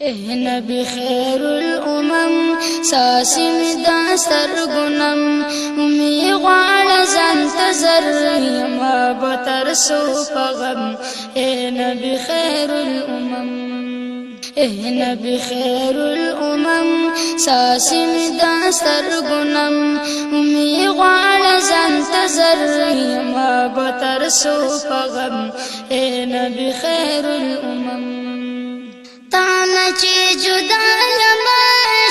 نبی خیر الامم ساسی می داستر گنم می غوال زنتظر یما بترسو پغم نبی خیر الامم نبی خیر الامم ساسی می داستر گنم می غوال زنتظر یما بترسو پغم نبی خیر الامم تانا چی جدا یما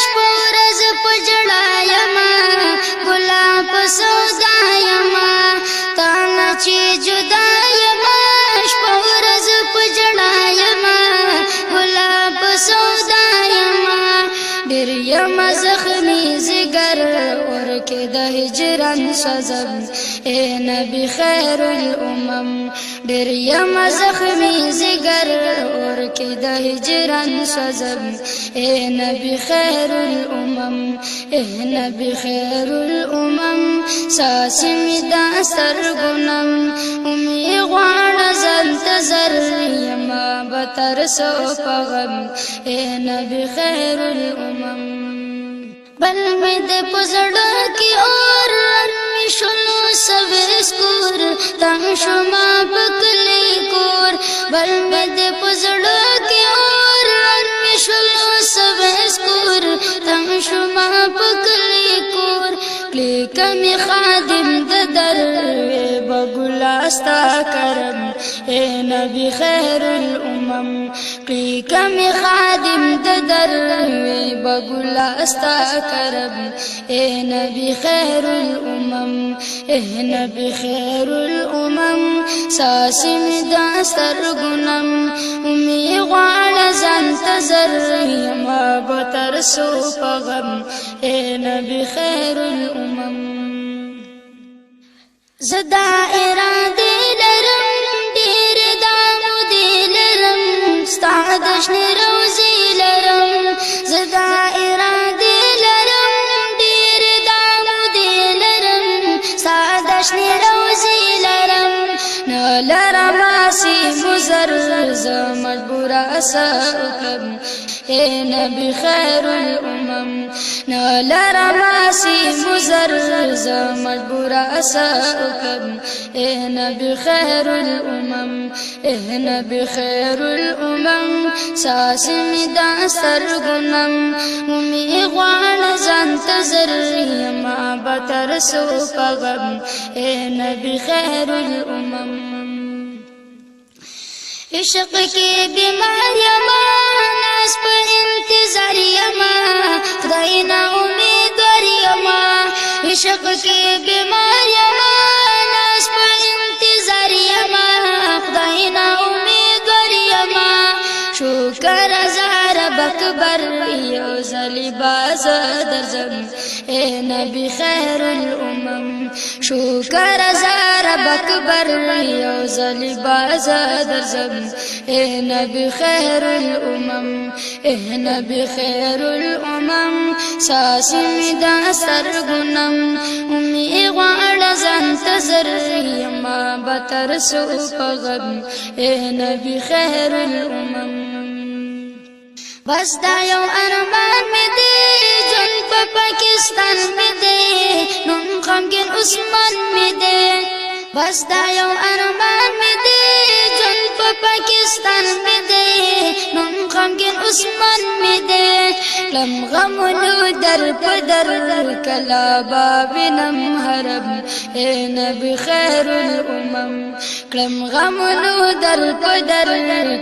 شپورز پجڑا یما گلاب سودا یما تانا چی جدا یما شپورز پجڑا یما گلاب سودا یما ډیر یما زخمی زگر ورکه د هجران سزم نبی خیر الامم ډیر یما زخمی زگر ورکه د هجران سزم نبی خیر الامم نبی خیر الامم ساسی می داستر گنم امی غوان زنتظر یما بترسو پغم نبی خیر الامم بل می د پزړه کی اور می شلو سویس کور تم شما بکلی کور بل می د پزړه کی اور می شلو سویس کور تم شما بکلی کور کلی کمی خادم د در بغلاستا کرم نبی خیر الامم کلی کمی خادم د در بغلاستا کرم نبی خیر الامم نبی خیر الامم ساسی می داستر گنم امی غوال زنتظر یما بترسو پغم نبی خیر الامم زدا اراده لرم دیر دامو دی لرم ستادش نروزی لرم زدا اراده لرم دیر دامو دی لرم ستادش نروزی لرم نلرم آسی مزر زمجبورا ساکم نبی خیر الامم نلرم آسی مزر زمجبورا ساکم نبی خیر الامم نبی خیر الامم ساسی می داستر گنم امی غوال زنتظر یما بترسو پغم نبی خیر الامم عشق کی بیمار یما ناس په انتظار یما خدای نا امیدوار یما عشق کی بیمار یما ناس په انتظار یما خدای نا امیدوار یما شکر زار بکبر یو زلی باز درزم نبی خیر الامم شکر زار بکبر یو زلی باز درزم نبی خیر الامم نبی خیر الامم ساسی می داستر گنم امی غوال زنتظر یما بترسو پغم نبی خیر الامم بس دا یو ارمان می دی جن په پاکستان می دی نن غمگین عثمان می دی بس دا یو ارمان می دی جن په پاکستان می دی نن غمگین عثمان می دی لم غملو در پدر کلا بابنم حرم نبی خیر الامم لم غملو در پدر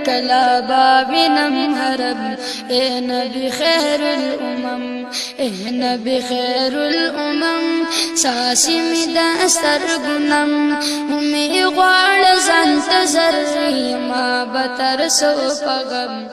کلا بابنم حرم نبی خیر الامم نبی خیر الامم ساسی می داستر گنم امی غوال زنتظر یما بترسو پغم